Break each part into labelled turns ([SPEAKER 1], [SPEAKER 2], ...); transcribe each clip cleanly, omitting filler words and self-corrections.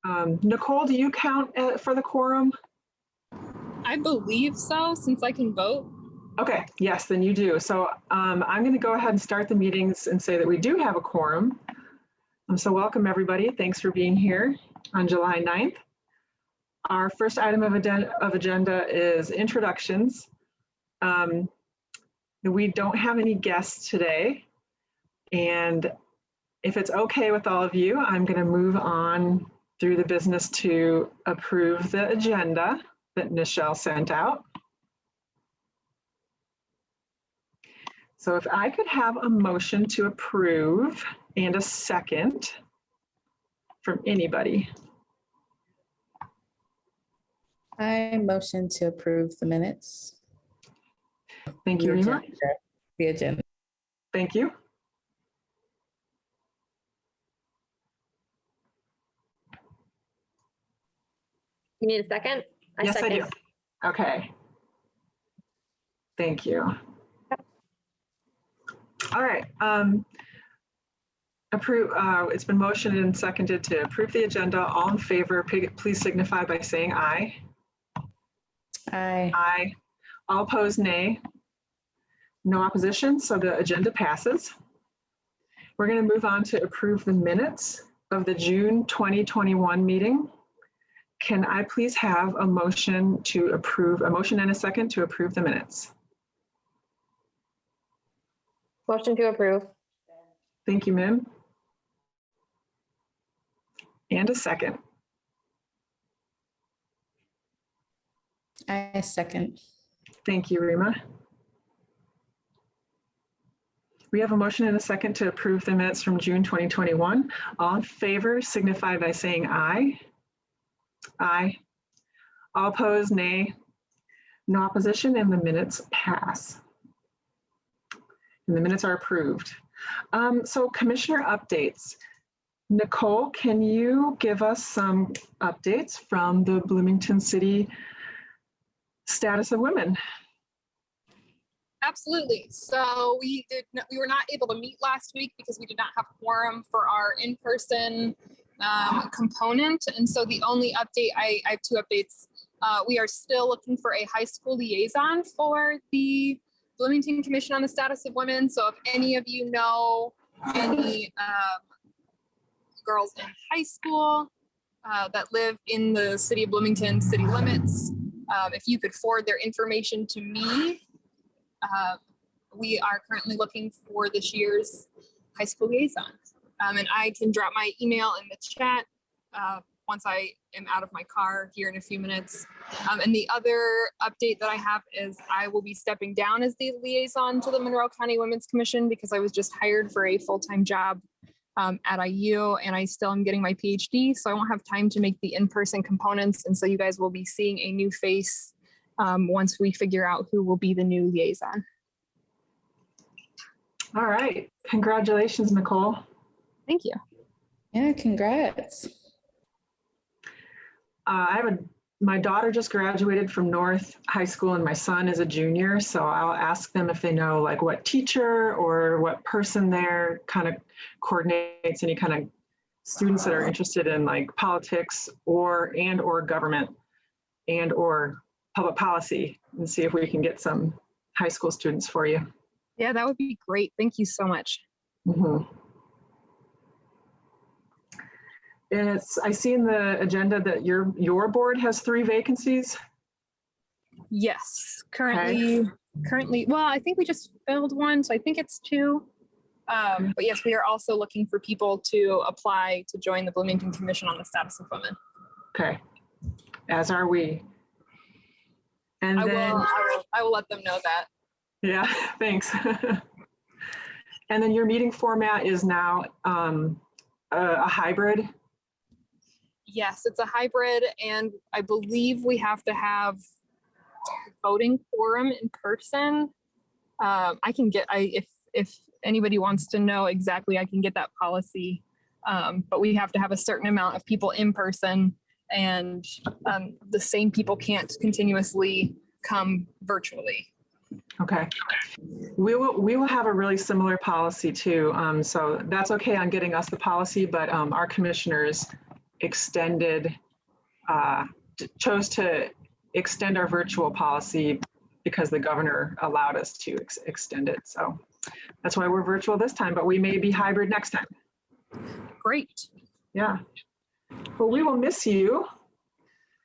[SPEAKER 1] Nicole, do you count for the quorum?
[SPEAKER 2] I believe so, since I can vote.
[SPEAKER 1] Okay, yes, then you do. So I'm going to go ahead and start the meetings and say that we do have a quorum. So welcome everybody. Thanks for being here on July 9th. Our first item of agenda is introductions. We don't have any guests today. And if it's okay with all of you, I'm going to move on through the business to approve the agenda that Nichelle sent out. So if I could have a motion to approve and a second from anybody.
[SPEAKER 3] I motion to approve the minutes.
[SPEAKER 1] Thank you, Rima.
[SPEAKER 3] The agenda.
[SPEAKER 1] Thank you.
[SPEAKER 4] You need a second?
[SPEAKER 1] Yes, I do. Okay. Thank you. All right. It's been motioned and seconded to approve the agenda. All in favor, please signify by saying aye.
[SPEAKER 3] Aye.
[SPEAKER 1] Aye. All opposed, nay. No opposition, so the agenda passes. We're going to move on to approve the minutes of the June 2021 meeting. Can I please have a motion to approve, a motion and a second to approve the minutes?
[SPEAKER 4] Motion to approve.
[SPEAKER 1] Thank you, Mim. And a second.
[SPEAKER 3] I second.
[SPEAKER 1] Thank you, Rima. We have a motion and a second to approve the minutes from June 2021. All in favor signify by saying aye. Aye. All opposed, nay. No opposition, and the minutes pass. And the minutes are approved. So commissioner updates. Nicole, can you give us some updates from the Bloomington City status of women?
[SPEAKER 2] Absolutely. So we were not able to meet last week because we did not have quorum for our in-person component. And so the only update, I have two updates. We are still looking for a high school liaison for the Bloomington Commission on the Status of Women. So if any of you know any girls in high school that live in the city of Bloomington city limits, if you could forward their information to me. We are currently looking for this year's high school liaison. And I can drop my email in the chat once I am out of my car here in a few minutes. And the other update that I have is I will be stepping down as the liaison to the Monroe County Women's Commission because I was just hired for a full-time job at IU, and I still am getting my PhD, so I won't have time to make the in-person components. And so you guys will be seeing a new face once we figure out who will be the new liaison.
[SPEAKER 1] All right. Congratulations, Nicole.
[SPEAKER 2] Thank you.
[SPEAKER 3] Yeah, congrats.
[SPEAKER 1] My daughter just graduated from North High School and my son is a junior. So I'll ask them if they know like what teacher or what person there kind of coordinates any kind of students that are interested in like politics or government or public policy, and see if we can get some high school students for you.
[SPEAKER 2] Yeah, that would be great. Thank you so much.
[SPEAKER 1] Mm-hmm. I see in the agenda that your board has 3 vacancies.
[SPEAKER 2] Yes, currently, well, I think we just filled one, so I think it's 2. But yes, we are also looking for people to apply to join the Bloomington Commission on the Status of Women.
[SPEAKER 1] Okay, as are we. And
[SPEAKER 2] I will let them know that.
[SPEAKER 1] Yeah, thanks. And then your meeting format is now a hybrid?
[SPEAKER 2] Yes, it's a hybrid, and I believe we have to have voting quorum in person. I can get, if anybody wants to know exactly, I can get that policy. But we have to have a certain amount of people in person, and the same people can't continuously come virtually.
[SPEAKER 1] Okay. We will have a really similar policy too. So that's okay on getting us the policy, but our commissioners extended, chose to extend our virtual policy because the governor allowed us to extend it. So that's why we're virtual this time, but we may be hybrid next time.
[SPEAKER 2] Great.
[SPEAKER 1] Yeah. Well, we will miss you.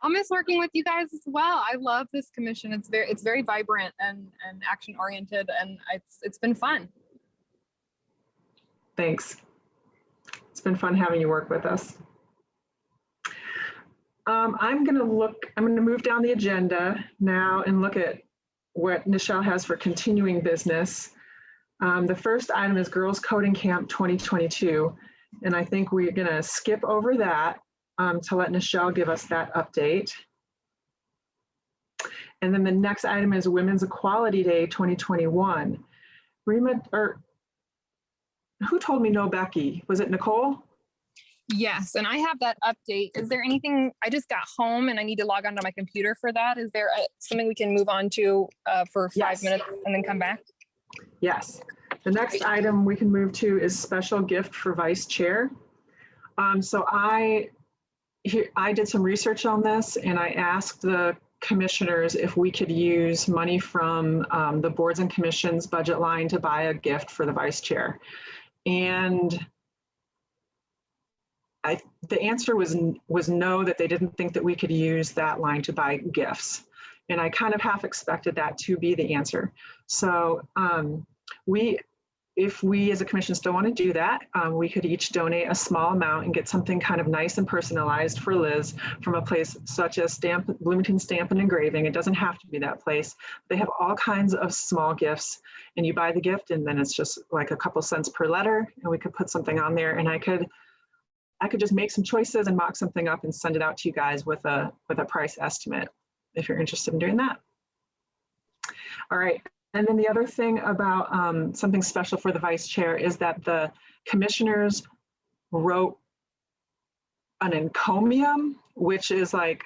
[SPEAKER 2] I'll miss working with you guys as well. I love this commission. It's very vibrant and action oriented, and it's been fun.
[SPEAKER 1] Thanks. It's been fun having you work with us. I'm going to move down the agenda now and look at what Nichelle has for continuing business. The first item is Girls Coding Camp 2022. And I think we're going to skip over that to let Nichelle give us that update. And then the next item is Women's Equality Day 2021. Rima, or who told me no, Becky? Was it Nicole?
[SPEAKER 2] Yes, and I have that update. Is there anything, I just got home and I need to log onto my computer for that. Is there something we can move on to for 5 minutes and then come back?
[SPEAKER 1] Yes. The next item we can move to is special gift for vice chair. So I did some research on this and I asked the commissioners if we could use money from the boards and commissions budget line to buy a gift for the vice chair. And the answer was no, that they didn't think that we could use that line to buy gifts. And I kind of half expected that to be the answer. So if we as a commission still want to do that, we could each donate a small amount and get something kind of nice and personalized for Liz from a place such as Bloomington Stamp and Engraving. It doesn't have to be that place. They have all kinds of small gifts, and you buy the gift and then it's just like a couple cents per letter, and we could put something on there, and I could just make some choices and mock something up and send it out to you guys with a price estimate if you're interested in doing that. All right. And then the other thing about something special for the vice chair is that the commissioners wrote an encomium, which is like,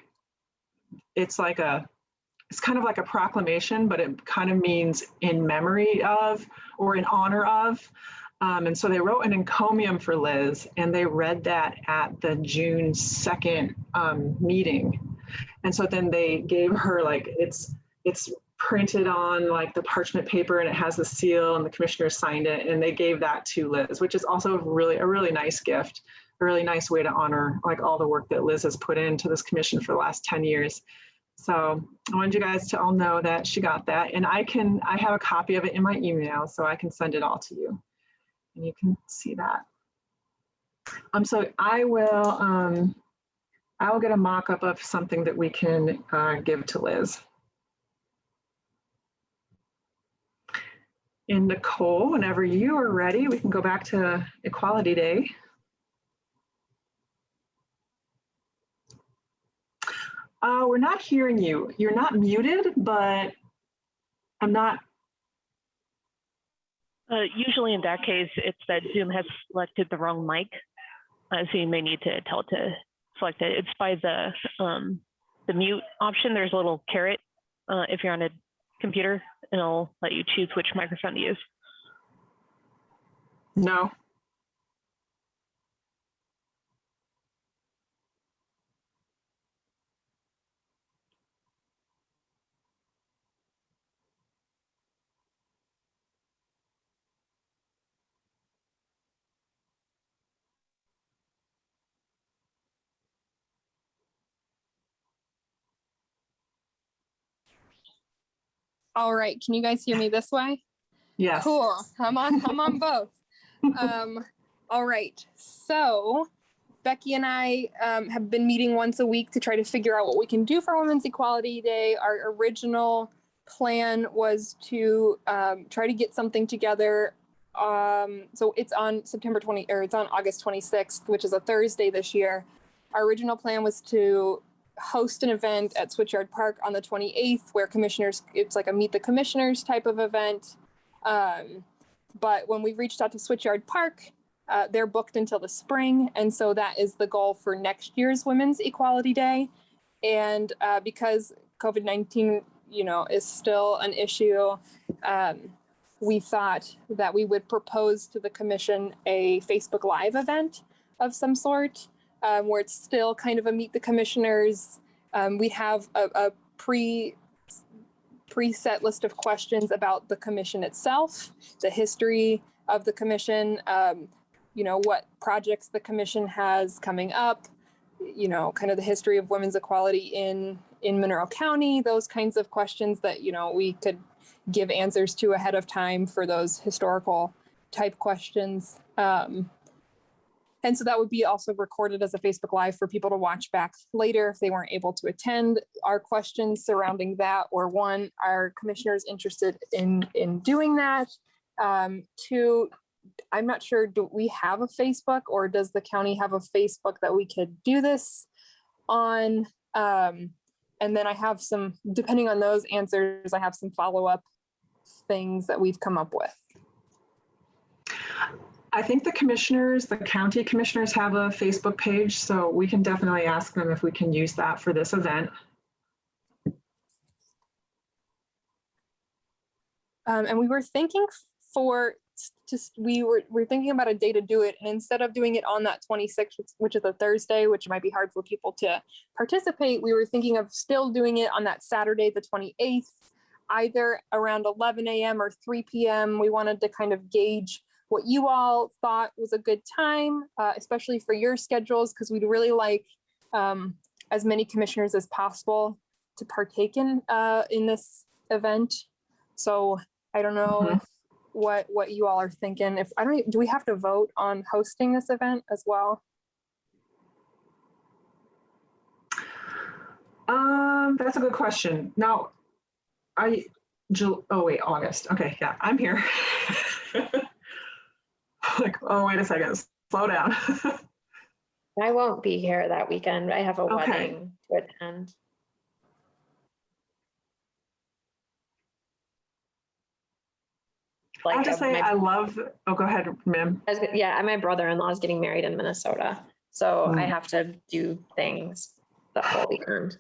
[SPEAKER 1] it's kind of like a proclamation, but it kind of means in memory of or in honor of. And so they wrote an encomium for Liz, and they read that at the June 2nd meeting. And so then they gave her, like, it's printed on like the parchment paper, and it has the seal, and the commissioner signed it, and they gave that to Liz, which is also a really nice gift, a really nice way to honor like all the work that Liz has put into this commission for the last 10 years. So I wanted you guys to all know that she got that, and I have a copy of it in my email, so I can send it all to you. And you can see that. So I will get a mock-up of something that we can give to Liz. And Nicole, whenever you are ready, we can go back to Equality Day. We're not hearing you. You're not muted, but I'm not.
[SPEAKER 5] Usually in that case, it's that Zoom has selected the wrong mic. So you may need to tell it to select it. It's by the mute option. There's a little caret if you're on a computer, and it'll let you choose which microphone to use.
[SPEAKER 1] No.
[SPEAKER 2] All right, can you guys hear me this way?
[SPEAKER 1] Yes.
[SPEAKER 2] Cool, I'm on both. All right, so Becky and I have been meeting once a week to try to figure out what we can do for Women's Equality Day. Our original plan was to try to get something together. So it's on September 20, or it's on August 26th, which is a Thursday this year. Our original plan was to host an event at Switchyard Park on the 28th where commissioners, it's like a meet the commissioners type of event. But when we reached out to Switchyard Park, they're booked until the spring. And so that is the goal for next year's Women's Equality Day. And because COVID-19, is still an issue, we thought that we would propose to the commission a Facebook Live event of some sort. where it's still kind of a meet the commissioners. We have a preset list of questions about the commission itself, the history of the commission, what projects the commission has coming up, kind of the history of women's equality in Monroe County, those kinds of questions that, we could give answers to ahead of time for those historical type questions. And so that would be also recorded as a Facebook Live for people to watch back later if they weren't able to attend. Our questions surrounding that were: one, are commissioners interested in doing that? Two, I'm not sure, do we have a Facebook, or does the county have a Facebook that we could do this on? And then I have some, depending on those answers, I have some follow-up things that we've come up with.
[SPEAKER 1] I think the county commissioners have a Facebook page, so we can definitely ask them if we can use that for this event.
[SPEAKER 2] And we were thinking we're thinking about a day to do it. And instead of doing it on that 26th, which is a Thursday, which might be hard for people to participate, we were thinking of still doing it on that Saturday, the 28th, either around 11 a.m. or 3 p.m. We wanted to kind of gauge what you all thought was a good time, especially for your schedules, because we'd really like as many commissioners as possible to partake in this event. So I don't know what you all are thinking. Do we have to vote on hosting this event as well?
[SPEAKER 1] That's a good question. Now, August. Okay, yeah, I'm here. Like, oh, wait a second, slow down.
[SPEAKER 4] I won't be here that weekend. I have a
[SPEAKER 1] Okay.
[SPEAKER 4] wedding to attend.
[SPEAKER 1] I'll just say go ahead, ma'am.
[SPEAKER 4] My brother-in-law is getting married in Minnesota, so I have to do things the whole weekend.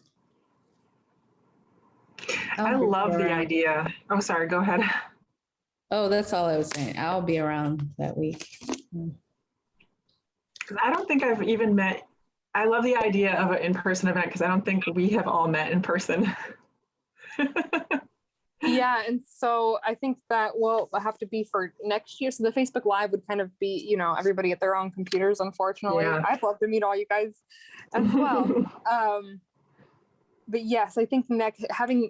[SPEAKER 1] I love the idea. Oh, sorry, go ahead.
[SPEAKER 3] Oh, that's all I was saying. I'll be around that week.
[SPEAKER 1] I don't think I've even met. I love the idea of an in-person event because I don't think we have all met in person.
[SPEAKER 2] Yeah, and so I think that will have to be for next year. So the Facebook Live would kind of be, everybody at their own computers, unfortunately.
[SPEAKER 1] Yeah.
[SPEAKER 2] I'd love to meet all you guys as well. But yes, I think having,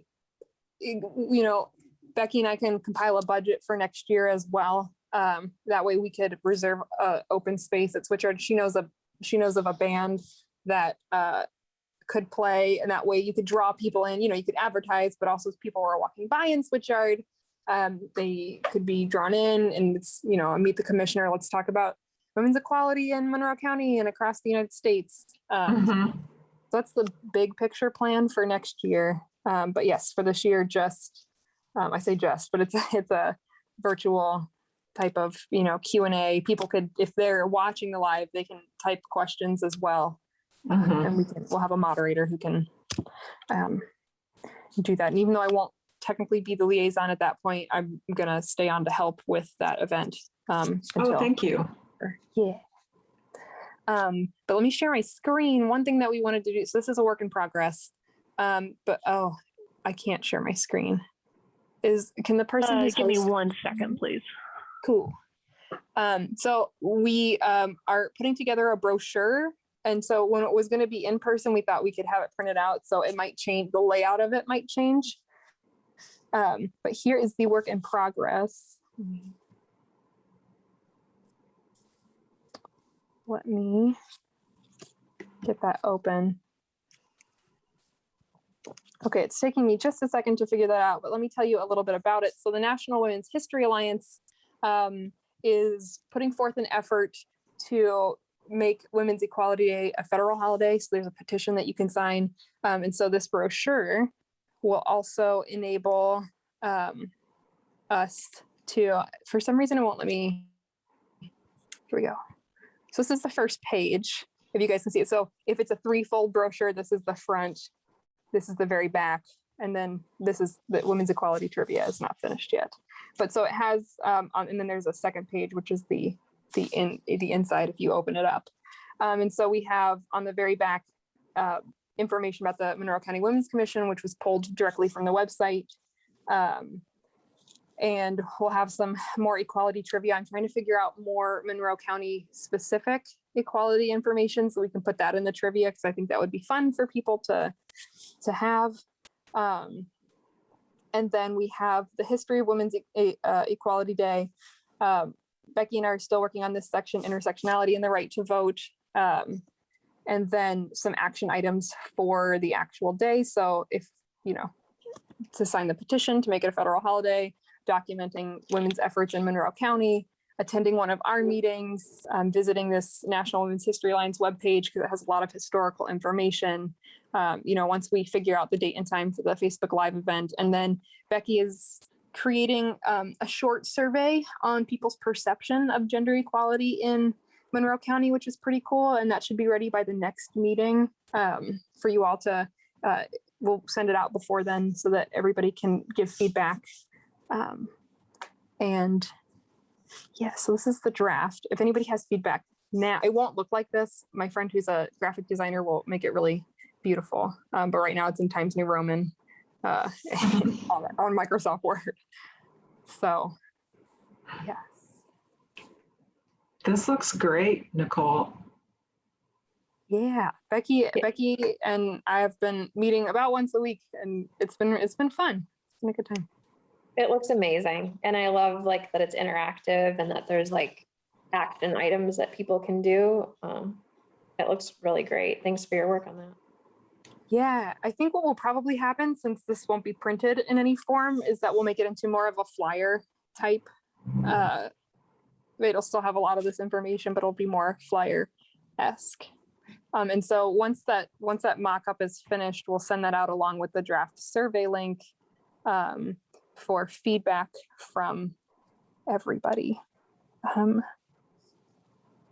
[SPEAKER 2] Becky and I can compile a budget for next year as well. That way we could reserve open space at Switchyard. She knows of a band that could play, and that way you could draw people in. You could advertise, but also if people were walking by in Switchyard, they could be drawn in, and it's meet the commissioner. Let's talk about women's equality in Monroe County and across the United States. So that's the big picture plan for next year. But yes, for this year, I say but it's a virtual type of Q&A. People could, if they're watching the live, they can type questions as well, and we'll have a moderator who can do that. And even though I won't technically be the liaison at that point, I'm gonna stay on to help with that event.
[SPEAKER 1] Thank you.
[SPEAKER 2] Yeah. But let me share my screen. One thing that we wanted to do, so this is a work in progress, but I can't share my screen. Can the person who's
[SPEAKER 5] give me 1 second, please?
[SPEAKER 2] Cool. So we are putting together a brochure. And so when it was going to be in person, we thought we could have it printed out. So it might change, the layout of it might change. But here is the work in progress. Let me get that open. Okay, it's taking me just a second to figure that out, but let me tell you a little bit about it. So the National Women's History Alliance is putting forth an effort to make Women's Equality Day a federal holiday. So there's a petition that you can sign. And so this brochure will also enable us to, for some reason, it won't let me, here we go. So this is the first page, if you guys can see it. So if it's a threefold brochure, this is the front, this is the very back, and then this is the Women's Equality Trivia is not finished yet. But so it has, and then there's a second page, which is the inside if you open it up. And so we have on the very back information about the Monroe County Women's Commission, which was pulled directly from the website. And we'll have some more equality trivia. I'm trying to figure out more Monroe County specific equality information so we can put that in the trivia, because I think that would be fun for people to have. And then we have the history of Women's Equality Day. Becky and I are still working on this section, intersectionality and the right to vote. And then some action items for the actual day. So if, to sign the petition to make it a federal holiday, documenting women's efforts in Monroe County, attending one of our meetings, visiting this National Women's History Alliance webpage because it has a lot of historical information. Once we figure out the date and time for the Facebook Live event. And then Becky is creating a short survey on people's perception of gender equality in Monroe County, which is pretty cool. And that should be ready by the next meeting for you all to, we'll send it out before then so that everybody can give feedback. And yeah, so this is the draft. If anybody has feedback now, it won't look like this. My friend who's a graphic designer will make it really beautiful. But right now it's in Times New Roman on Microsoft Word. So yes.
[SPEAKER 1] This looks great, Nicole.
[SPEAKER 2] Yeah, Becky and I have been meeting about once a week, and it's been fun. It's been a good time.
[SPEAKER 4] It looks amazing. And I love that it's interactive and that there's action items that people can do. It looks really great. Thanks for your work on that.
[SPEAKER 2] Yeah, I think what will probably happen, since this won't be printed in any form, is that we'll make it into more of a flyer type. It'll still have a lot of this information, but it'll be more flyer-esque. And so once that mock-up is finished, we'll send that out along with the draft survey link for feedback from everybody.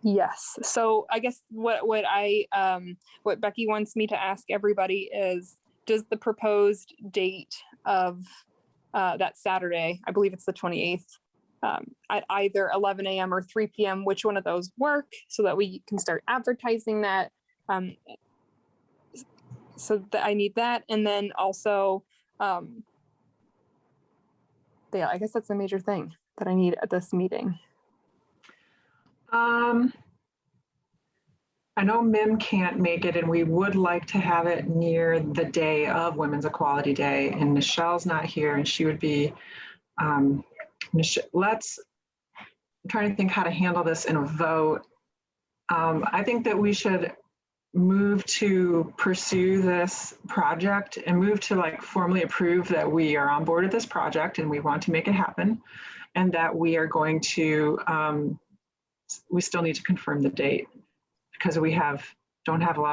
[SPEAKER 2] Yes. So I guess what Becky wants me to ask everybody is, does the proposed date of that Saturday, I believe it's the 28th, at either 11 a.m. or 3 p.m., which one of those work so that we can start advertising that? So that I need that. And then also, yeah, I guess that's a major thing that I need at this meeting.
[SPEAKER 1] I know Mim can't make it, and we would like to have it near the day of Women's Equality Day, and Michelle's not here, and she would be, I'm trying to think how to handle this in a vote. I think that we should move to pursue this project and move to formally approve that we are on board with this project and we want to make it happen, and that we are going to, we still need to confirm the date because we don't have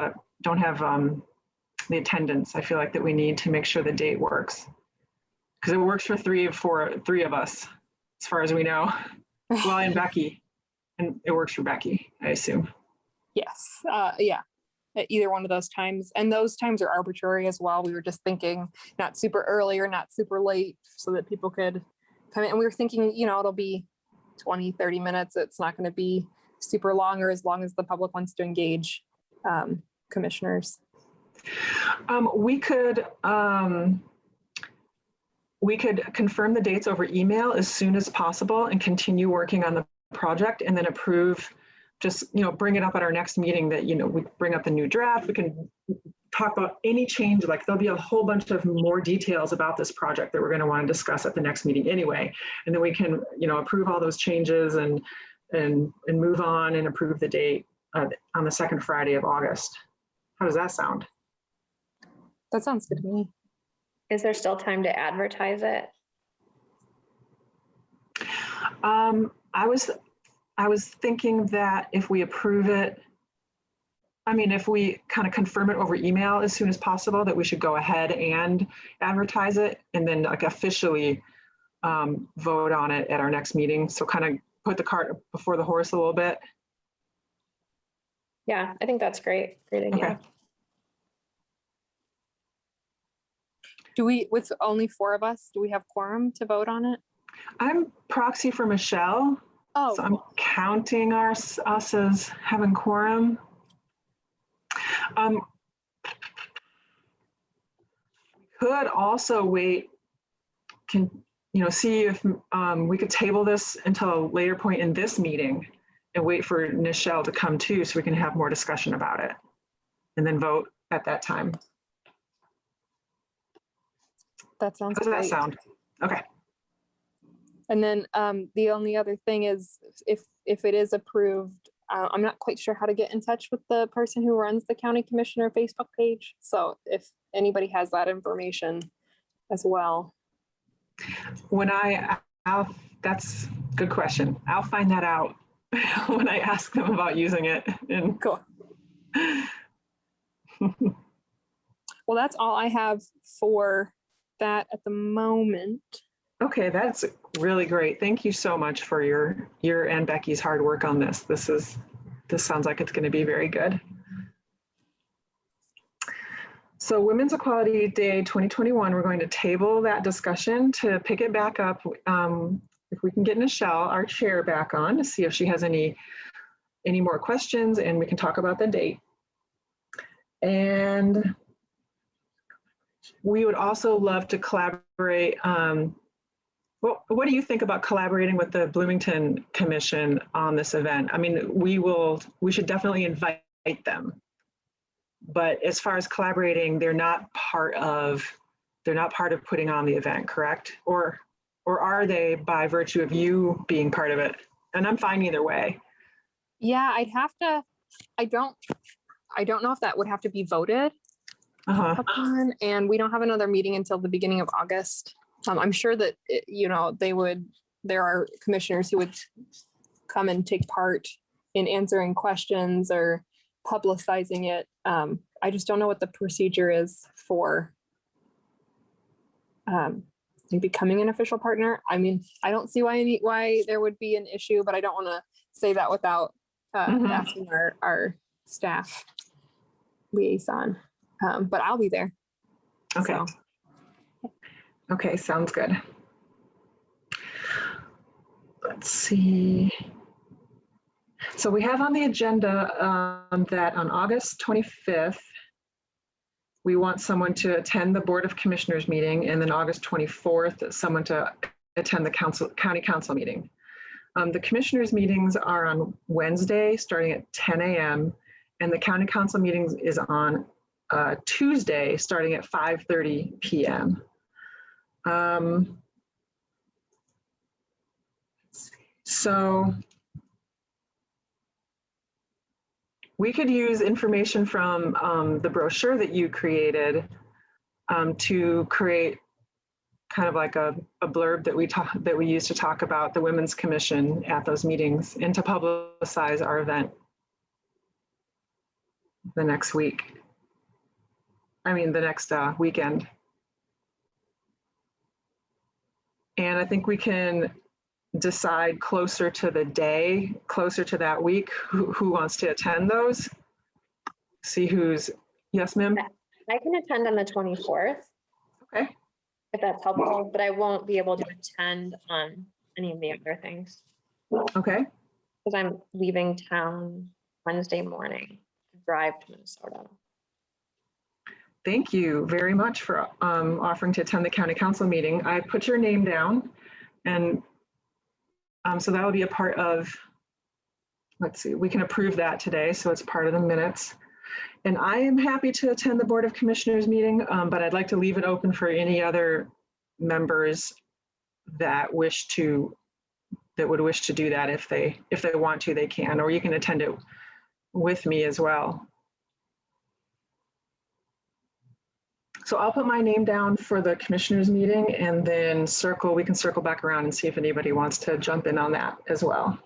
[SPEAKER 1] the attendance. I feel like that we need to make sure the date works because it works for three of us, as far as we know. Well, and Becky, and it works for Becky, I assume.
[SPEAKER 2] Yes. Yeah. At either one of those times. And those times are arbitrary as well. We were just thinking not super early or not super late so that people could come in. And we were thinking, it'll be 20, 30 minutes. It's not going to be super long, or as long as the public wants to engage commissioners.
[SPEAKER 1] We could confirm the dates over email as soon as possible and continue working on the project, and then approve, just, bring it up at our next meeting that, we bring up the new draft. We can talk about any change, there'll be a whole bunch of more details about this project that we're going to want to discuss at the next meeting anyway. And then we can, approve all those changes and move on and approve the date on the second Friday of August. How does that sound?
[SPEAKER 2] That sounds good to me.
[SPEAKER 4] Is there still time to advertise it?
[SPEAKER 1] I was thinking that if we approve it, if we kind of confirm it over email as soon as possible, that we should go ahead and advertise it and then officially vote on it at our next meeting. So kind of put the cart before the horse a little bit.
[SPEAKER 4] Yeah, I think that's great. Great idea.
[SPEAKER 1] Okay.
[SPEAKER 2] Do we, with only 4 of us, do we have quorum to vote on it?
[SPEAKER 1] I'm proxy for Michelle.
[SPEAKER 2] Oh,
[SPEAKER 1] So I'm counting us as having quorum. Um, could also wait, see if we could table this until a later point in this meeting and wait for Nichelle to come too, so we can have more discussion about it and then vote at that time.
[SPEAKER 6] That sounds
[SPEAKER 1] How does that
[SPEAKER 6] great.
[SPEAKER 1] sound? Okay.
[SPEAKER 6] And then the only other thing is if it is approved, I'm not quite sure how to get in touch with the person who runs the county commissioner Facebook page. So if anybody has that information as well.
[SPEAKER 1] That's a good question. I'll find that out when I ask them about using it. And
[SPEAKER 6] Cool. Well, that's all I have for that at the moment.
[SPEAKER 1] okay, that's really great. Thank you so much for your and Becky's hard work on this. This sounds like it's going to be very good. So Women's Equality Day 2021, we're going to table that discussion to pick it back up. If we can get Nichelle, our chair, back on to see if she has any more questions, and we can talk about the date. And we would also love to collaborate. Well, what do you think about collaborating with the Bloomington Commission on this event? I mean, we should definitely invite them. But as far as collaborating, they're not part of putting on the event, correct? Or are they by virtue of you being part of it? And I'm fine either way.
[SPEAKER 6] Yeah, I don't know if that would have to be voted upon, and we don't have another meeting until the beginning of August. I'm sure that, there are commissioners who would come and take part in answering questions or publicizing it. I just don't know what the procedure is for becoming an official partner. I mean, I don't see why there would be an issue, but I don't want to say that without asking our staff liaison. But I'll be there.
[SPEAKER 1] Okay.
[SPEAKER 6] So.
[SPEAKER 1] Okay, sounds good. Let's see. So we have on the agenda that on August 25th, we want someone to attend the Board of Commissioners meeting, and then August 24th, someone to attend the county council meeting. The commissioners meetings are on Wednesday starting at 10 a.m. and the county council meetings is on Tuesday starting at 5:30 p.m. So we could use information from the brochure that you created to create kind of like a blurb that we use to talk about the Women's Commission at those meetings and to publicize our event the next week. I mean, the next weekend. And I think we can decide closer to the day, closer to that week, who wants to attend those. See who's, yes, ma'am?
[SPEAKER 4] I can attend on the 24th.
[SPEAKER 1] Okay.
[SPEAKER 4] If that's helpful, but I won't be able to attend on any of the other things.
[SPEAKER 1] Okay.
[SPEAKER 4] Because I'm leaving town Wednesday morning to drive to Minnesota.
[SPEAKER 1] Thank you very much for offering to attend the county council meeting. I put your name down, and so that will be a part of, let's see, we can approve that today, so it's part of the minutes. And I am happy to attend the Board of Commissioners meeting, but I'd like to leave it open for any other members that would wish to do that. If they want to, they can, or you can attend it with me as well. So I'll put my name down for the commissioners meeting, and then we can circle back around and see if anybody wants to jump in on that as well.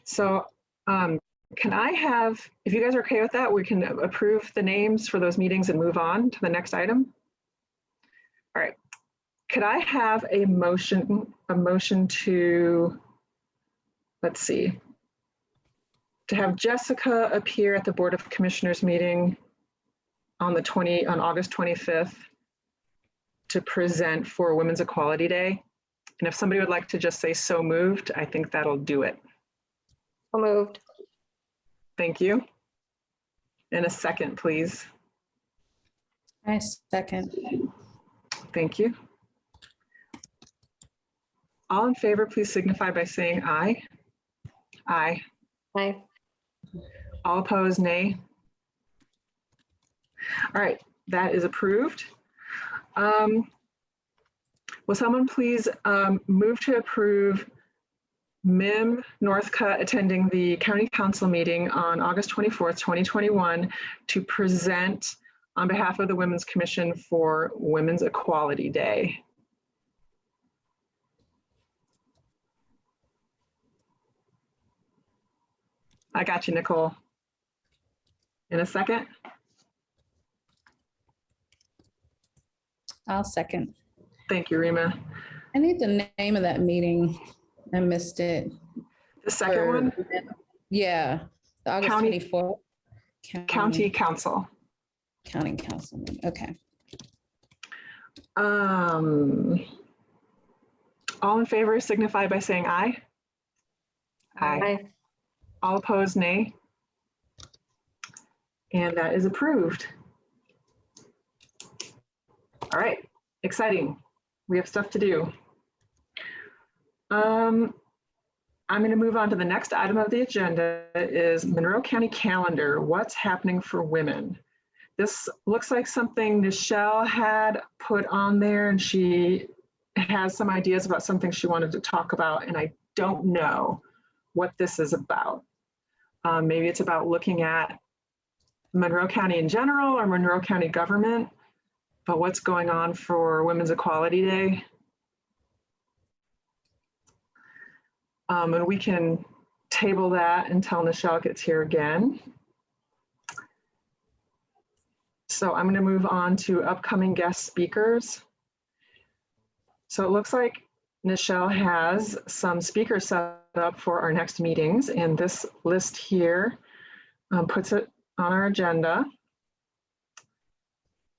[SPEAKER 1] So can I have, if you guys are okay with that, we can approve the names for those meetings and move on to the next item. All right. Could I have a motion to, let's see, to have Jessica appear at the Board of Commissioners meeting on August 25th to present for Women's Equality Day. And if somebody would like to just say so moved, I think that'll do it.
[SPEAKER 4] So moved.
[SPEAKER 1] Thank you. And a second, please.
[SPEAKER 3] I second.
[SPEAKER 1] Thank you. All in favor, please signify by saying aye. Aye.
[SPEAKER 4] Aye.
[SPEAKER 1] All opposed, nay. All right, that is approved. Will someone please move to approve Mim Northcutt attending the County Council meeting on August 24th, 2021 to present on behalf of the Women's Commission for Women's Equality Day. I got you, Nicole. In a second.
[SPEAKER 3] I'll second.
[SPEAKER 1] Thank you, Rima.
[SPEAKER 3] I need the name of that meeting. I missed it.
[SPEAKER 1] The second one,
[SPEAKER 3] Yeah, the August
[SPEAKER 1] County-
[SPEAKER 3] 24th.
[SPEAKER 1] County Council.
[SPEAKER 3] County Council meeting. Okay.
[SPEAKER 1] All in favor signify by saying aye. Aye.
[SPEAKER 4] Aye.
[SPEAKER 1] All opposed, nay. And that is approved. All right, exciting. We have stuff to do. I'm going to move on to the next item of the agenda is Monroe County calendar. What's happening for women? This looks like something Nichelle had put on there, and she has some ideas about something she wanted to talk about, and I don't know what this is about. Maybe it's about looking at Monroe County in general or Monroe County government, but what's going on for Women's Equality Day. And we can table that until Nichelle gets here again. So I'm going to move on to upcoming guest speakers. So it looks like Nichelle has some speakers set up for our next meetings, and this list here puts it on our agenda.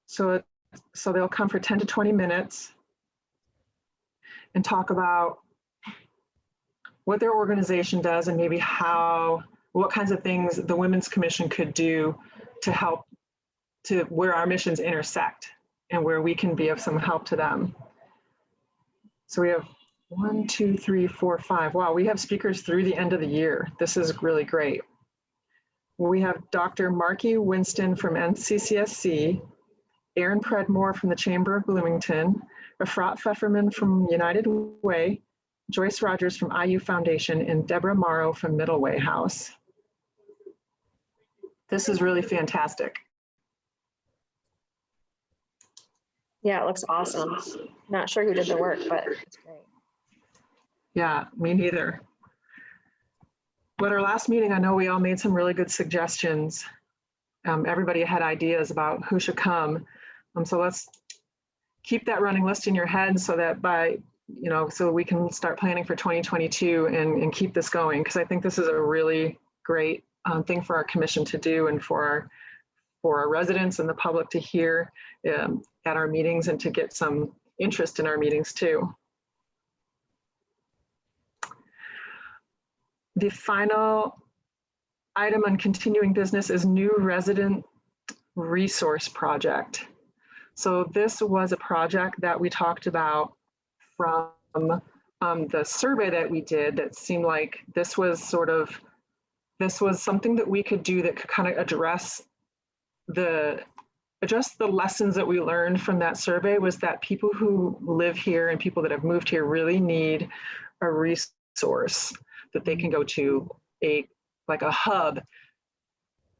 [SPEAKER 1] So they'll come for 10 to 20 minutes and talk about what their organization does and maybe what kinds of things the Women's Commission could do to help to where our missions intersect and where we can be of some help to them. So we have 1, 2, 3, 4, 5. Wow, we have speakers through the end of the year. This is really great. We have Dr. Marky Winston from NCCSC, Aaron Predmore from the Chamber of Bloomington, Efrat Pfefferman from United Way, Joyce Rogers from IU Foundation, and Deborah Morrow from Middle Way House. This is really fantastic.
[SPEAKER 4] Yeah, it looks awesome. Not sure who did the work, but it's great.
[SPEAKER 1] Yeah, me neither. But our last meeting, I know we all made some really good suggestions. Everybody had ideas about who should come. So let's keep that running list in your head so that so we can start planning for 2022 and keep this going, because I think this is a really great thing for our commission to do and for our residents and the public to hear at our meetings and to get some interest in our meetings too. The final item on continuing business is new resident resource project. So this was a project that we talked about from the survey that we did that seemed like this was something that we could do that could kind of address the lessons that we learned from that survey, was that people who live here and people that have moved here really need a resource that they can go to, like a hub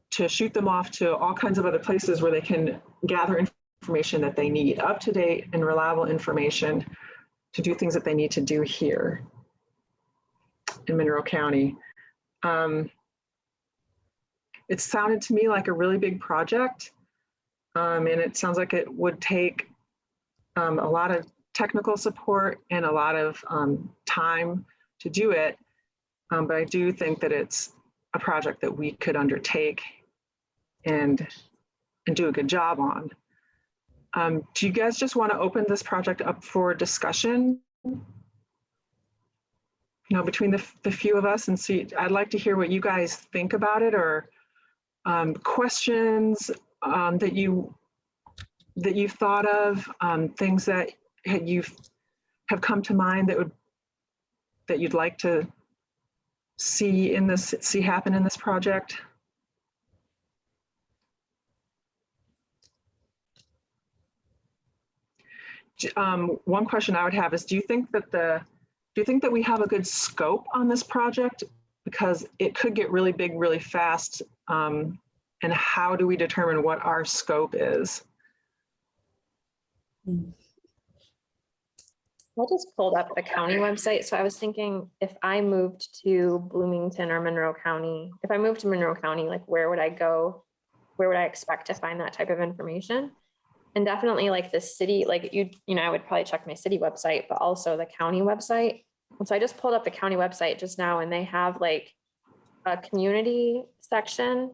[SPEAKER 1] to shoot them off to all kinds of other places where they can gather information that they need, up-to-date and reliable information to do things that they need to do here in Monroe County. It sounded to me like a really big project, and it sounds like it would take a lot of technical support and a lot of time to do it, but I do think that it's a project that we could undertake and do a good job on. Do you guys just want to open this project up for discussion? Between the few of us and see, I'd like to hear what you guys think about it, or questions that you've thought of, things that have come to mind that you'd like to see happen in this project? One question I would have is, do you think that we have a good scope on this project? Because it could get really big really fast. And how do we determine what our scope is?
[SPEAKER 4] I just pulled up the county website. So I was thinking, if I moved to Bloomington or Monroe County, if I moved to Monroe County, like where would I go? Where would I expect to find that type of information? And definitely like the city, like I would probably check my city website, but also the county website. And so I just pulled up the county website just now, and they have like a community section.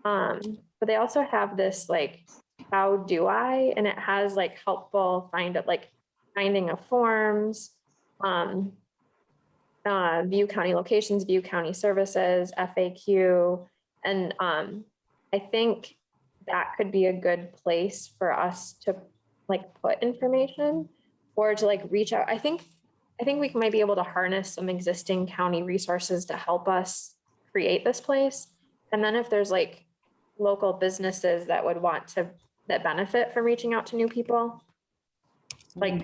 [SPEAKER 4] But they also have this like, how do I? And it has like helpful finding of forms, view county locations, view county services, FAQ. And I think that could be a good place for us to like put information or to like reach out. I think we might be able to harness some existing county resources to help us create this place. And then if there's like local businesses that would that benefit from reaching out to new people, I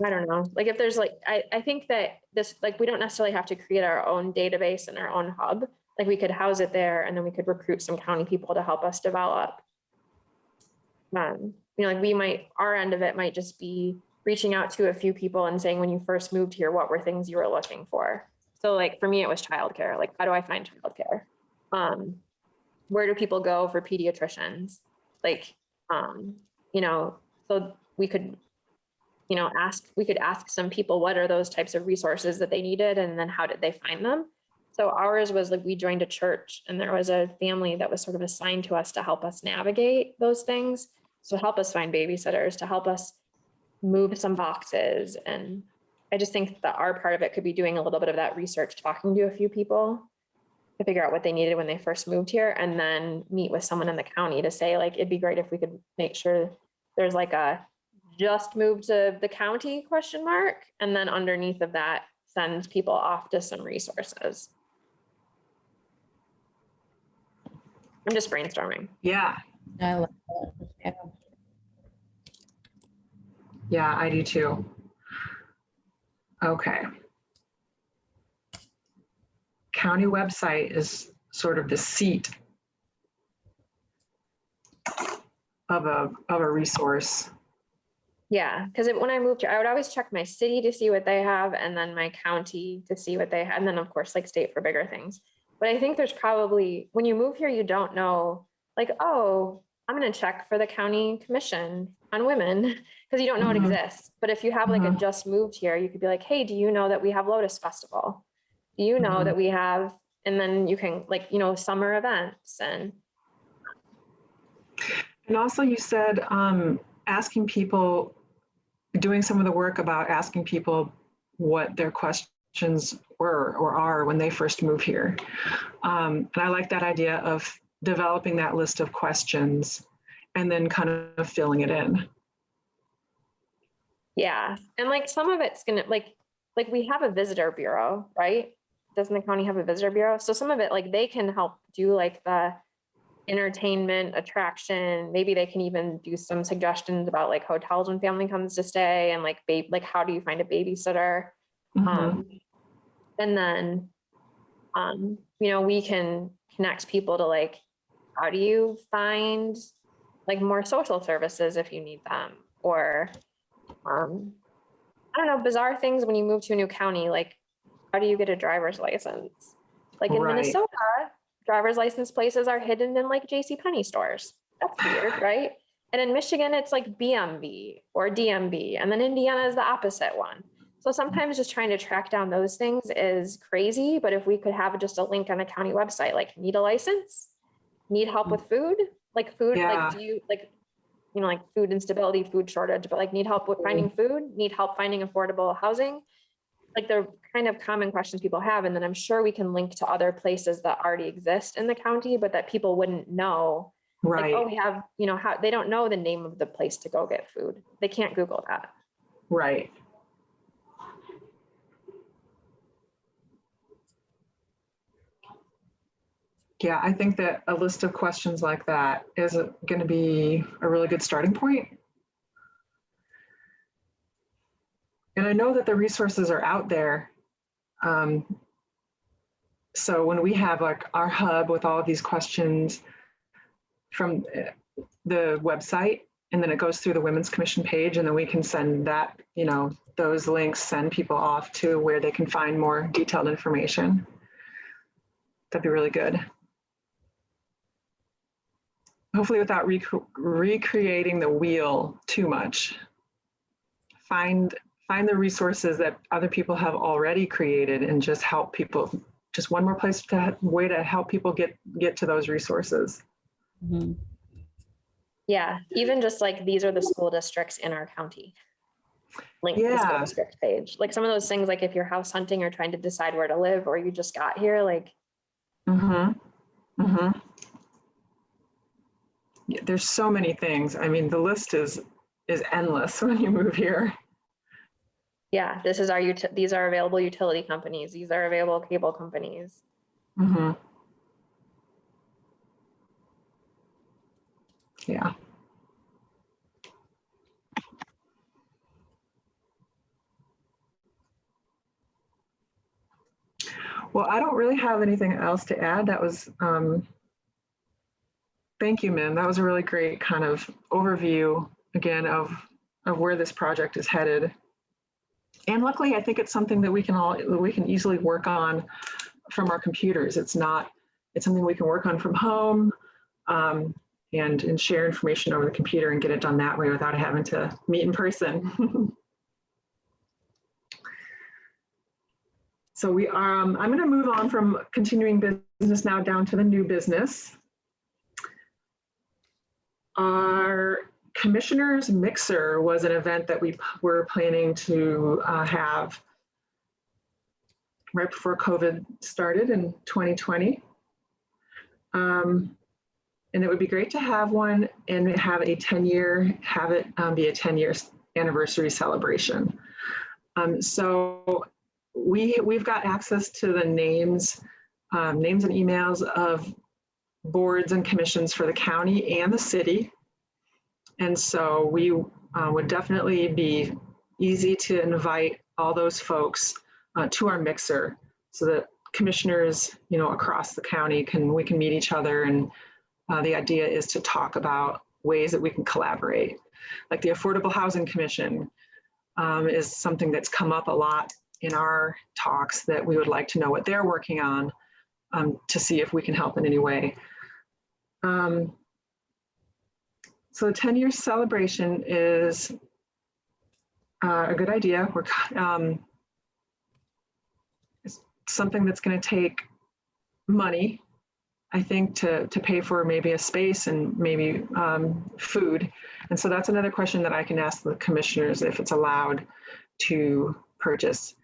[SPEAKER 4] don't know, like if there's like, I think that this, like, we don't necessarily have to create our own database and our own hub. Like we could house it there and then we could recruit some county people to help us develop. Like our end of it might just be reaching out to a few people and saying, when you first moved here, what were things you were looking for? So like for me, it was childcare. Like, how do I find childcare? Where do people go for pediatricians? Like, so we could, ask some people, what are those types of resources that they needed? And then how did they find them? So ours was like, we joined a church and there was a family that was sort of assigned to us to help us navigate those things. So help us find babysitters, to help us move some boxes. And I just think that our part of it could be doing a little bit of that research, talking to a few people to figure out what they needed when they first moved here, and then meet with someone in the county to say, like, it'd be great if we could make sure there's like a just moved to the county ? And then underneath of that, send people off to some resources. I'm just brainstorming.
[SPEAKER 1] Yeah.
[SPEAKER 3] I love that. Yeah.
[SPEAKER 1] Yeah, I do too. Okay. County website is sort of the seat of a resource.
[SPEAKER 4] Yeah, because when I moved here, I would always check my city to see what they have, and then my county to see what they have, and then of course like state for bigger things. But I think there's probably, when you move here, you don't know, like, oh, I'm going to check for the county commission on women, because you don't know it exists. But if you have like a just moved here, you could be like, hey, do you know that we have Lotus Festival? Do you know that we have, and then you can like, summer events and
[SPEAKER 1] also you said asking people, doing some of the work about asking people what their questions were or are when they first move here. And I like that idea of developing that list of questions and then kind of filling it in.
[SPEAKER 4] yeah. And like some of it's gonna like we have a visitor bureau, right? Doesn't the county have a visitor bureau? So some of it, like they can help do like the entertainment attraction. Maybe they can even do some suggestions about like hotels when family comes to stay, and like how do you find a babysitter? And then we can connect people to like, how do you find like more social services if you need them, or I don't know, bizarre things when you move to a new county, like how do you get a driver's license? Like in Minnesota, driver's license places are hidden in like JCPenney stores. That's weird, right? And in Michigan, it's like BMV or DMV. And then Indiana is the opposite one. So sometimes just trying to track down those things is crazy. But if we could have just a link on the county website, like need a license, need help with food, like food, like do you like, like food instability, food shortage, but like need help with finding food, need help finding affordable housing. like the kind of common questions people have. And then I'm sure we can link to other places that already exist in the county, but that people wouldn't know. Like,
[SPEAKER 1] Right,
[SPEAKER 4] oh, we have, you know, how they don't know the name of the place to go get food. They can't Google that.
[SPEAKER 1] right. Yeah, I think that a list of questions like that is going to be a really good starting point. And I know that the resources are out there. So when we have like our hub with all of these questions from the website, and then it goes through the Women's Commission page, and then we can send that, you know, those links, send people off to where they can find more detailed information. That'd be really good. Hopefully without recreating the wheel too much. Find the resources that other people have already created and just help people, just one more way to help people get to those resources.
[SPEAKER 3] Mhm.
[SPEAKER 4] Yeah, even just like, these are the school districts in our county. Link to the school
[SPEAKER 1] Yeah.
[SPEAKER 4] district page. Like some of those things, like if you're house hunting or trying to decide where to live, or you just got here, like.
[SPEAKER 1] Yeah, there's so many things. I mean, the list is endless when you move here.
[SPEAKER 4] Yeah, this is these are available utility companies. These are available cable companies.
[SPEAKER 1] Yeah. Well, I don't really have anything else to add. That was, thank you, Min. That was a really great kind of overview, again, of where this project is headed. And luckily, I think it's something that we can easily work on from our computers. It's something we can work on from home, and share information over the computer and get it done that way without having to meet in person. So I'm going to move on from continuing business now down to the new business. Our commissioners mixer was an event that we were planning to have right before COVID started in 2020. And it would be great to have one and have it be a 10-year anniversary celebration. So we've got access to the names and emails of boards and commissions for the county and the city. And so we would definitely be easy to invite all those folks to our mixer so that commissioners, you know, across the county we can meet each other. And the idea is to talk about ways that we can collaborate. Like the Affordable Housing Commission is something that's come up a lot in our talks that we would like to know what they're working on to see if we can help in any way. So the 10-year celebration is a good idea. It's something that's going to take money, I think, to pay for maybe a space and maybe food. And so that's another question that I can ask the commissioners, if it's allowed to purchase,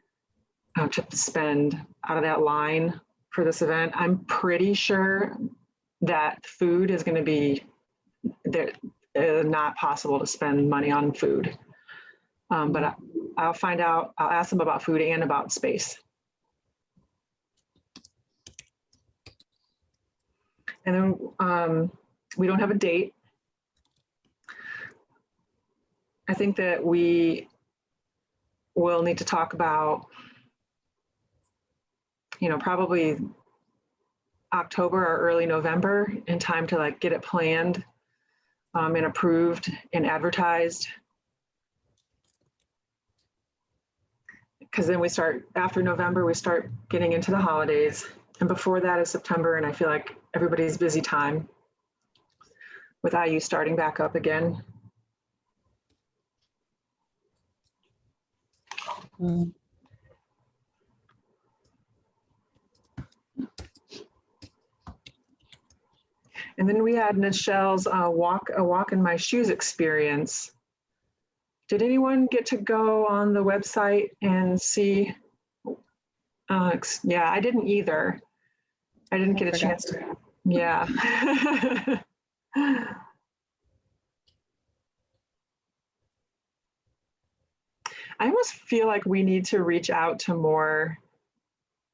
[SPEAKER 1] to spend out of that line for this event. I'm pretty sure that food is going to be not possible to spend money on food. But I'll find out, I'll ask them about food and about space. And then we don't have a date. I think that we will need to talk about, you know, probably October or early November in time to like get it planned and approved and advertised. Because then we start, after November, we start getting into the holidays. And before that is September, and I feel like everybody's busy time with IU starting back up again.
[SPEAKER 3] Mm.
[SPEAKER 1] And then we had Michelle's a walk in my shoes experience. Did anyone get to go on the website and see Yeah, I didn't either. I didn't
[SPEAKER 3] I
[SPEAKER 1] get a
[SPEAKER 3] forgot.
[SPEAKER 1] chance to. Yeah. I almost feel like we need to reach out to more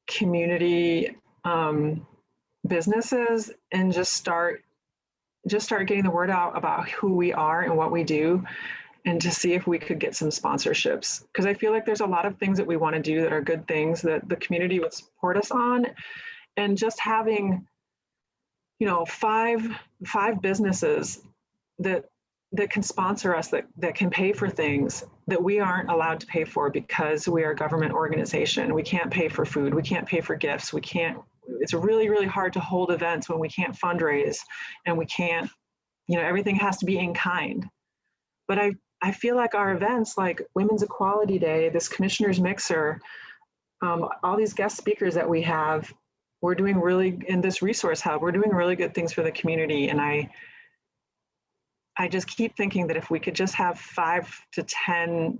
[SPEAKER 1] community businesses and just start getting the word out about who we are and what we do, and to see if we could get some sponsorships, because I feel like there's a lot of things that we want to do that are good things that the community would support us on. And just having, you know, five businesses that can sponsor us, that can pay for things that we aren't allowed to pay for because we are a government organization. We can't pay for food, we can't pay for gifts, we can't, it's really, really hard to hold events when we can't fundraise, and we can't, you know, everything has to be in kind. But I feel like our events like Women's Equality Day, this Commissioner's Mixer, all these guest speakers that we have, we're doing really, in this resource hub, we're doing really good things for the community. And I just keep thinking that if we could just have 5 to 10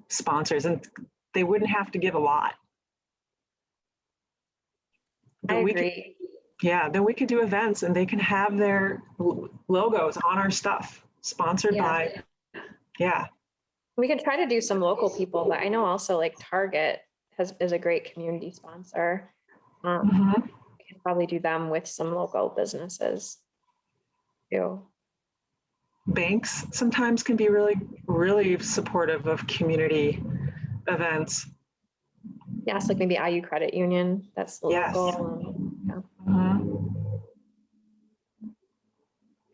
[SPEAKER 1] sponsors, and they wouldn't have to give a lot.
[SPEAKER 4] I
[SPEAKER 1] But
[SPEAKER 4] agree.
[SPEAKER 1] then we could do events and they can have their logos on our stuff, sponsored by,
[SPEAKER 4] We could try to do some local people, but I know also like Target is a great community sponsor.
[SPEAKER 1] Mhm.
[SPEAKER 4] We could probably do them with some local businesses too.
[SPEAKER 1] Banks sometimes can be really, really supportive of community events.
[SPEAKER 4] Yes, like maybe IU Credit Union, that's
[SPEAKER 1] Yes.
[SPEAKER 4] local.
[SPEAKER 1] Mhm.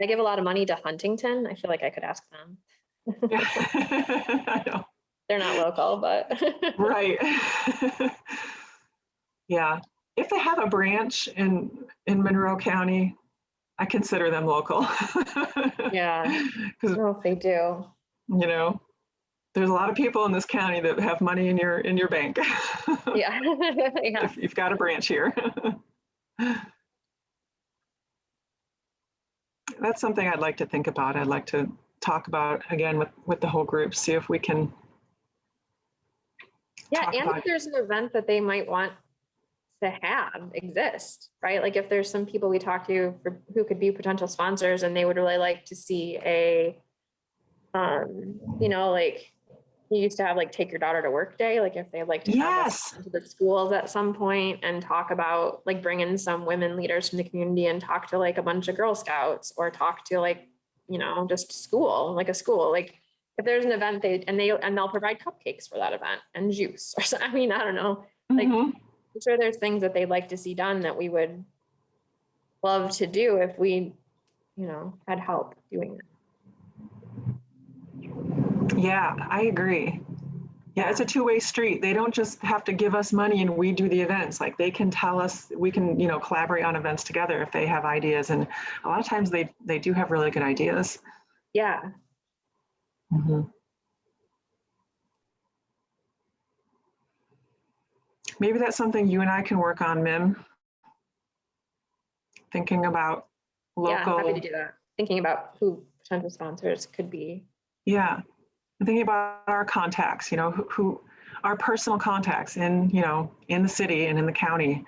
[SPEAKER 4] They give a lot of money to Huntington. I feel like I could ask them.
[SPEAKER 1] I know.
[SPEAKER 4] They're not local, but.
[SPEAKER 1] Right. Yeah. If they have a branch in Monroe County, I consider them local.
[SPEAKER 4] Yeah, I
[SPEAKER 1] Because,
[SPEAKER 4] don't know if they do.
[SPEAKER 1] you know, there's a lot of people in this county that have money in your bank.
[SPEAKER 4] Yeah. Yeah.
[SPEAKER 1] If you've got a branch here. That's something I'd like to think about. I'd like to talk about again with the whole group, see if we can.
[SPEAKER 4] Yeah,
[SPEAKER 1] talk
[SPEAKER 4] and
[SPEAKER 1] about-
[SPEAKER 4] if there's an event that they might want to have exist, right? Like if there's some people we talk to who could be potential sponsors and they would really like to see a, you know, like you used to have like take your daughter to work day, like if they'd like to have us
[SPEAKER 1] Yes.
[SPEAKER 4] come to the schools at some point and talk about like bring in some women leaders from the community and talk to like a bunch of Girl Scouts or talk to like, you know, just school, like a school, like if there's an event they'll provide cupcakes for that event and juice or something. I mean, I don't know. Like
[SPEAKER 1] Mhm.
[SPEAKER 4] I'm sure there's things that they'd like to see done that we would love to do if we, you know, had help doing it.
[SPEAKER 1] Yeah, I agree. Yeah, it's a two-way street. They don't just have to give us money and we do the events. Like they can tell us, we can, you know, collaborate on events together if they have ideas. And a lot of times they do have really good ideas.
[SPEAKER 4] Yeah.
[SPEAKER 1] Mhm. Maybe that's something you and I can work on, Mim. Thinking about
[SPEAKER 4] Yeah, I'm happy
[SPEAKER 1] local.
[SPEAKER 4] to do that. Thinking about who potential sponsors could be.
[SPEAKER 1] Yeah. I'm thinking about our contacts, you know, who our personal contacts in, you know, in the city and in the county,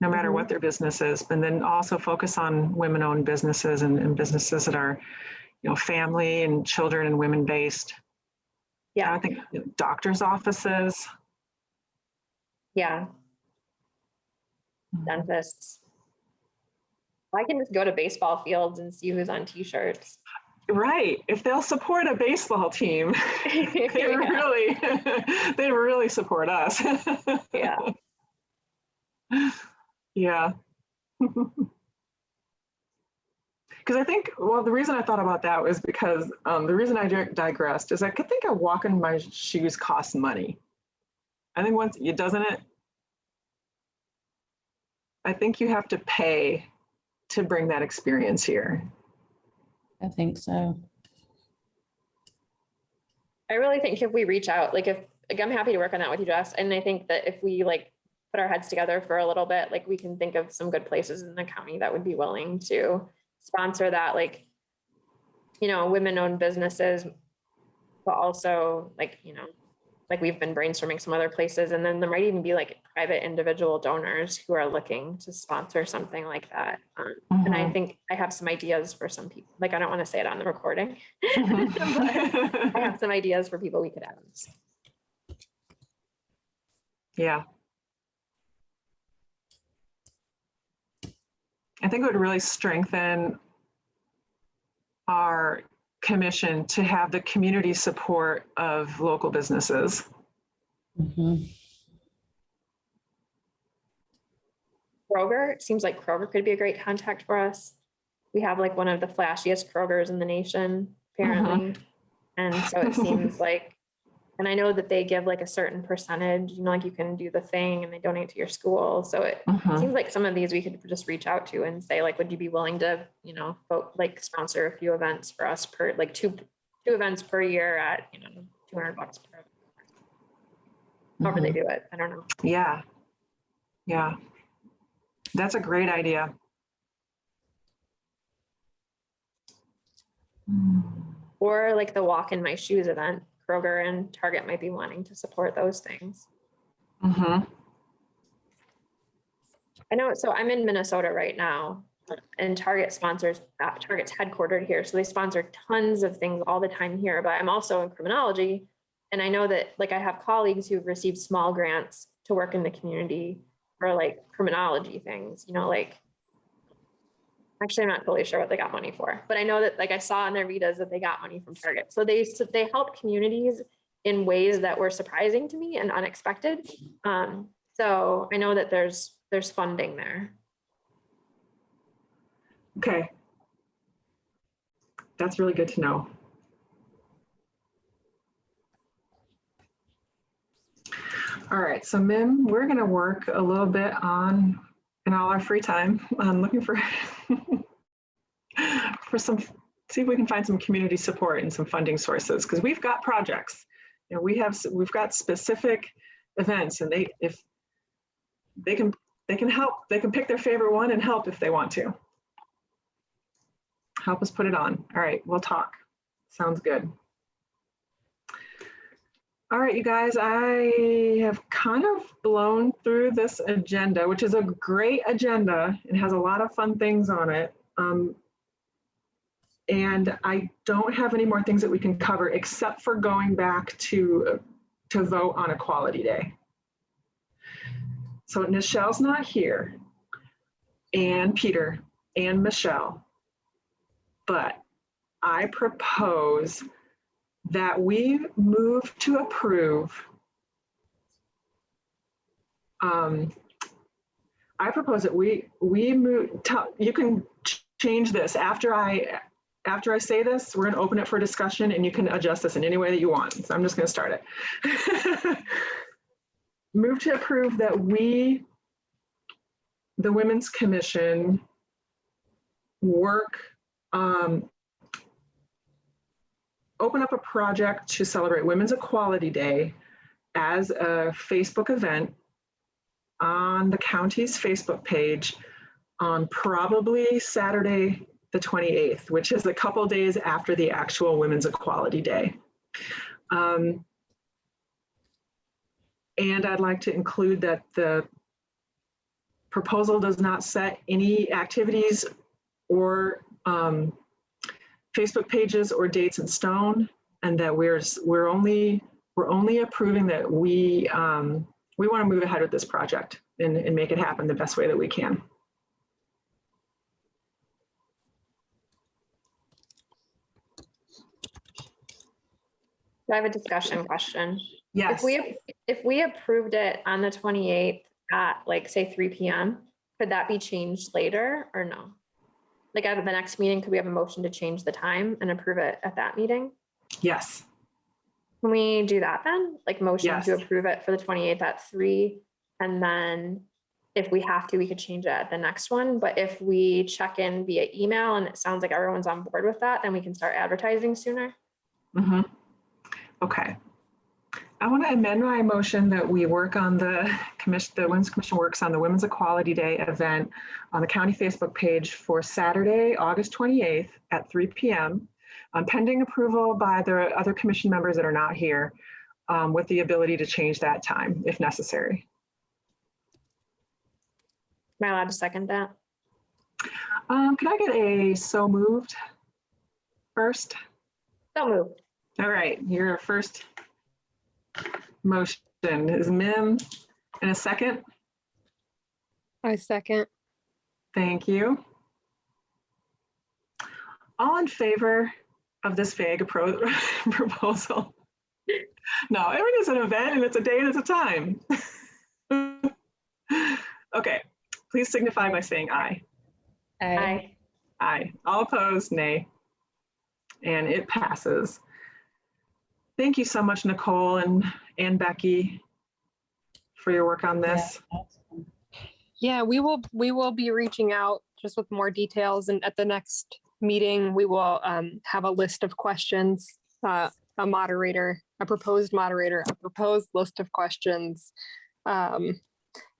[SPEAKER 1] no matter what their business is. And then also focus on women-owned businesses and businesses that are, you know, family and children and women-based.
[SPEAKER 4] Yeah.
[SPEAKER 1] I think doctors' offices.
[SPEAKER 4] Yeah. Dentists. I can just go to baseball fields and see who's on t-shirts.
[SPEAKER 1] Right. If they'll support a baseball team, they really, they really support us.
[SPEAKER 4] Yeah.
[SPEAKER 1] Yeah. Because I think, well, the reason I thought about that was because the reason I digressed is I could think of walking my shoes costs money. I think once it doesn't it, I think you have to pay to bring that experience here.
[SPEAKER 3] I think so.
[SPEAKER 4] I really think if we reach out, like I'm happy to work on that with you, Jess. And I think that if we like put our heads together for a little bit, like we can think of some good places in the county that would be willing to sponsor that, like, you know, women-owned businesses, but also like, you know, like we've been brainstorming some other places, and then there might even be like private individual donors who are looking to sponsor something like that. And I think I have some ideas for some people. Like, I don't want to say it on the recording, but I have some ideas for people we could ask.
[SPEAKER 1] Yeah. I think it would really strengthen our commission to have the community support of local businesses.
[SPEAKER 4] Kroger, it seems like Kroger could be a great contact for us. We have like one of the flashiest Krogers in the nation, apparently. And so it seems like, and I know that they give like a certain percentage, you know, like you can do the thing and they donate to your school. So it seems like some of these we could just reach out to and say, like, would you be willing to, you know, like sponsor a few events for us per, like two events per year at, you know, $200 per event. However they do it. I don't know.
[SPEAKER 1] Yeah. Yeah. That's a great idea.
[SPEAKER 4] Or like the Walk in My Shoes event, Kroger and Target might be wanting to support those things. I know, so I'm in Minnesota right now, and Target sponsors, Target's headquartered here, so they sponsor tons of things all the time here, but I'm also in criminology, and I know that like I have colleagues who've received small grants to work in the community for like criminology things, you know, like, actually, I'm not totally sure what they got money for, but I know that like I saw in their Vitas that they got money from Target. So they help communities in ways that were surprising to me and unexpected. So I know that there's funding there.
[SPEAKER 1] Okay. That's really good to know. All right, so Mim, we're gonna work a little bit on, in all our free time, on looking for some, see if we can find some community support and some funding sources, because we've got projects. You know, we've got specific events, and if they can help, they can pick their favorite one and help if they want to. Help us put it on. All right, we'll talk. Sounds good. All right, you guys, I have kind of blown through this agenda, which is a great agenda. It has a lot of fun things on it. And I don't have any more things that we can cover except for going back to vote on Equality Day. So Michelle's not here, and Peter, and Michelle, but I propose that we move to approve. I propose that we move. You can change this after I say this. We're going to open it for discussion, and you can adjust this in any way that you want. So I'm just going to start it. Move to approve that we, the Women's Commission, work. Open up a project to celebrate Women's Equality Day as a Facebook event on the county's Facebook page on probably Saturday, the 28th, which is a couple days after the actual Women's Equality Day. And I'd like to include that the proposal does not set any activities or Facebook pages or dates in stone, and that we're only approving that we want to move ahead with this project and make it happen the best way that we can.
[SPEAKER 4] I have a discussion question.
[SPEAKER 1] Yes.
[SPEAKER 4] If we approved it on the 28th at like say 3 p.m., could that be changed later or no? Like at the next meeting, could we have a motion to change the time and approve it at that meeting?
[SPEAKER 1] Yes.
[SPEAKER 4] Can we do that then? Like motion
[SPEAKER 1] Yes.
[SPEAKER 4] to approve it for the 28th at 3, and then if we have to, we could change it at the next one. But if we check in via email and it sounds like everyone's on board with that, then we can start advertising sooner.
[SPEAKER 1] Okay. I want to amend my motion that we work on the Women's Commission works on the Women's Equality Day event on the county Facebook page for Saturday, August 28th at 3 p.m. Pending approval by the other commission members that are not here. with the ability to change that time if necessary.
[SPEAKER 4] Am I allowed to second that?
[SPEAKER 1] Could I get a so moved first?
[SPEAKER 4] So moved.
[SPEAKER 1] All right, your first motion is Mim, and a second.
[SPEAKER 6] I second.
[SPEAKER 1] Thank you. All in favor of this vague proposal? No, everything is an event and it's a day and it's a time. Okay, please signify by saying aye.
[SPEAKER 4] Aye.
[SPEAKER 1] Aye. All opposed, nay. And it passes. Thank you so much, Nicole and Becky, for your work on this.
[SPEAKER 6] Yeah, we will be reaching out just with more details, and at the next meeting, we will have a list of questions, a proposed list of questions. And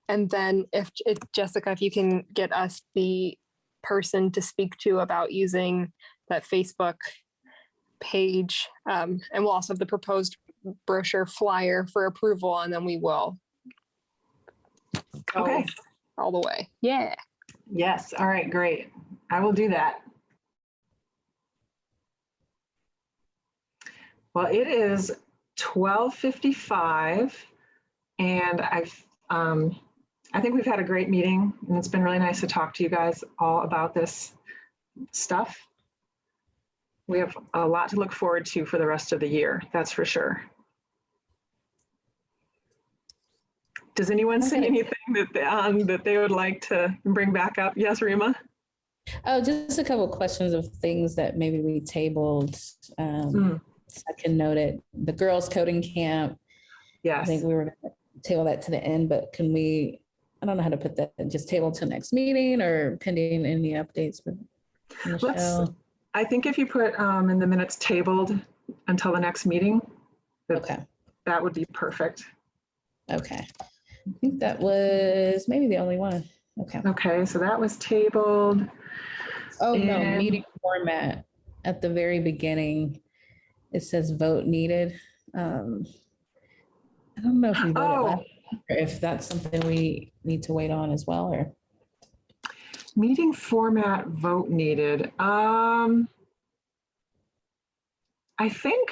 [SPEAKER 6] then if Jessica, if you can get us the person to speak to about using that Facebook page, and we'll also have the proposed brochure flyer for approval, and then we will go
[SPEAKER 1] Okay.
[SPEAKER 6] all the way. Yeah.
[SPEAKER 1] Yes. All right, great. I will do that. Well, it is 12:55 and I think we've had a great meeting and it's been really nice to talk to you guys all about this stuff. We have a lot to look forward to for the rest of the year, that's for sure. Does anyone see anything that they would like to bring back up? Yes, Rima?
[SPEAKER 3] Oh, just a couple of questions of things that maybe we tabled. So I can note it. The girls coding camp.
[SPEAKER 1] Yes.
[SPEAKER 3] I think we were going to table that to the end, but can we, I don't know how to put that, just table to next meeting or pending any updates with Michelle?
[SPEAKER 1] I think if you put in the minutes tabled until the next meeting,
[SPEAKER 3] Okay.
[SPEAKER 1] That would be perfect.
[SPEAKER 3] Okay. I think that was maybe the only one. Okay.
[SPEAKER 1] Okay, so that was tabled.
[SPEAKER 3] Oh, no,
[SPEAKER 1] And-
[SPEAKER 3] meeting format at the very beginning. It says vote needed. I don't know if we voted last, or if that's something we need to wait on as well, or.
[SPEAKER 1] Meeting format vote needed. I think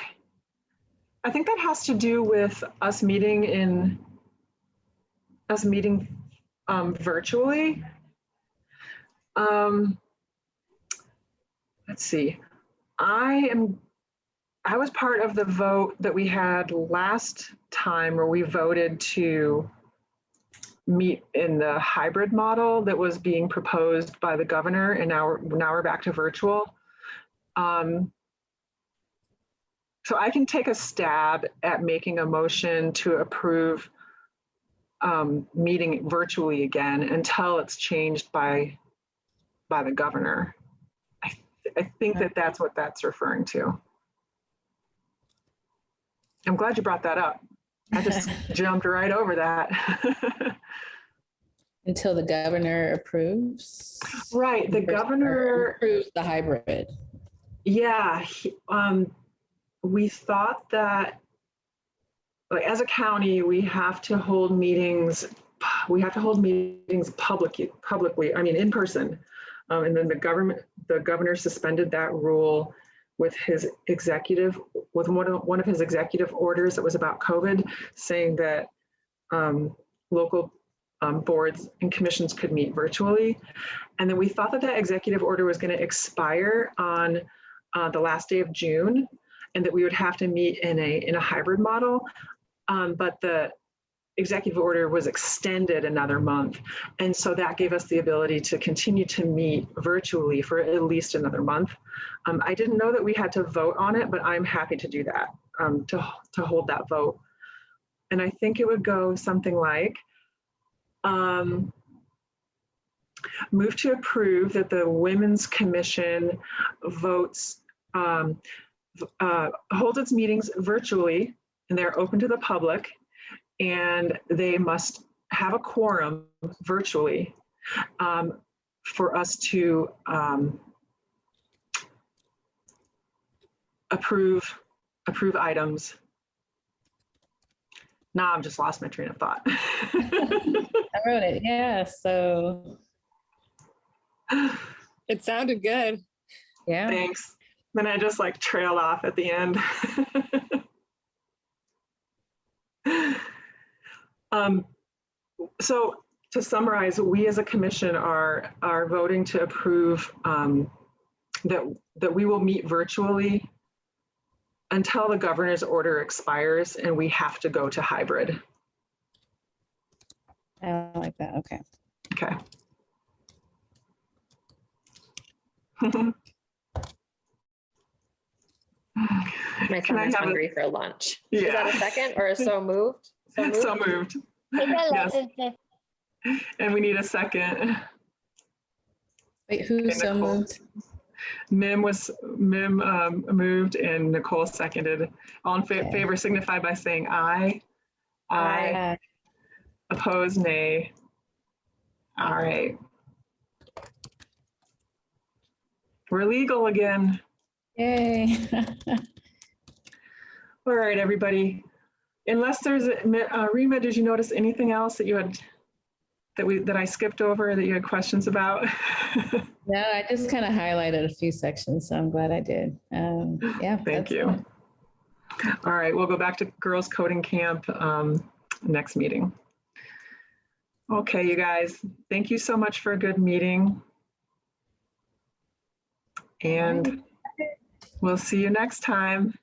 [SPEAKER 1] that has to do with us meeting virtually. Let's see. I was part of the vote that we had last time where we voted to meet in the hybrid model that was being proposed by the governor, and now we're back to virtual. So I can take a stab at making a motion to approve meeting virtually again until it's changed by the governor. I think that's what that's referring to. I'm glad you brought that up. I just jumped right over that.
[SPEAKER 3] Until the governor approves?
[SPEAKER 1] Right, the governor
[SPEAKER 3] approves the hybrid.
[SPEAKER 1] Yeah, we thought that, like, as a county, we have to hold meetings. We have to hold meetings publicly. I mean, in person. And then the governor suspended that rule with one of his executive orders that was about COVID, saying that local boards and commissions could meet virtually. And then we thought that executive order was going to expire on the last day of June, and that we would have to meet in a hybrid model. But the executive order was extended another month. And so that gave us the ability to continue to meet virtually for at least another month. I didn't know that we had to vote on it, but I'm happy to do that, to hold that vote. And I think it would go something like, move to approve that the Women's Commission holds its meetings virtually, and they're open to the public, and they must have a quorum virtually for us to approve items Now I've just lost my train of thought.
[SPEAKER 3] I wrote it. Yeah. So
[SPEAKER 6] It sounded good.
[SPEAKER 3] yeah.
[SPEAKER 1] Thanks. Then I just like trailed off at the end. So to summarize, we as a commission are voting to approve that we will meet virtually until the governor's order expires and we have to go to hybrid.
[SPEAKER 3] I like that. Okay.
[SPEAKER 1] Okay.
[SPEAKER 4] My
[SPEAKER 1] Can I
[SPEAKER 4] son is
[SPEAKER 1] have
[SPEAKER 4] hungry for lunch.
[SPEAKER 1] Yeah.
[SPEAKER 4] Is that a second or a so moved? So moved?
[SPEAKER 1] So moved. Yes. And we need a second.
[SPEAKER 3] Wait, who
[SPEAKER 1] Okay,
[SPEAKER 3] so
[SPEAKER 1] Nicole.
[SPEAKER 3] moved?
[SPEAKER 1] Mim moved and Nicole seconded. All in
[SPEAKER 3] Okay.
[SPEAKER 1] favor signify by saying aye. Aye. Opposed, nay. All right. We're legal again.
[SPEAKER 3] Yay.
[SPEAKER 1] All right, everybody. Unless there's, Rima, did you notice anything else that you had, that I skipped over that you had questions about?
[SPEAKER 3] No, I just kind of highlighted a few sections, so I'm glad I did. Yeah.
[SPEAKER 1] Thank you.
[SPEAKER 3] it.
[SPEAKER 1] All right, we'll go back to girls coding camp next meeting. Okay, you guys, thank you so much for a good meeting. And we'll see you next time.